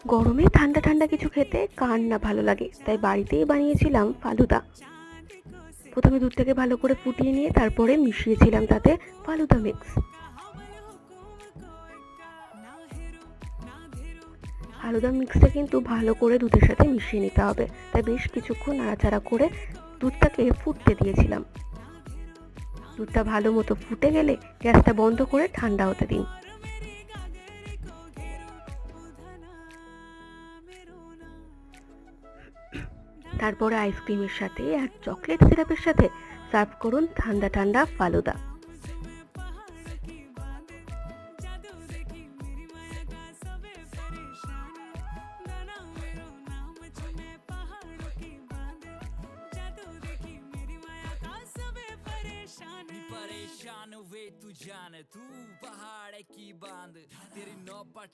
গরমে ঠান্ডা ঠান্ডা কিছু খেতে কার না ভালো লাগে, তাই বাড়িতেই বানিয়েছিলাম ফালুদা। প্রথমে দুধটাকে ভালো করে ফুটিয়ে নিয়ে তারপরে মিশিয়েছিলাম তাতে ফালুদা মিক্স। ফালুদা মিক্সটা কিন্তু ভালো করে দুধের সাথে মিশিয়ে নিতে হবে, তাই বেশ কিছুক্ষণ নাড়াচাড়া করে দুধটাকে ফুটতে দিয়েছিলাম। দুধটা ভালো মতো ফুটে গেলে গ্যাসটা বন্ধ করে ঠান্ডা হতে দিন। তারপরে আইসক্রিমের সাথে আর চকলেট সিরাপের সাথে সার্ভ করুন ঠান্ডা ঠান্ডা ফালুদা। परेशान हुए तू जान तू पहाड़ की बांध तेरी नौपट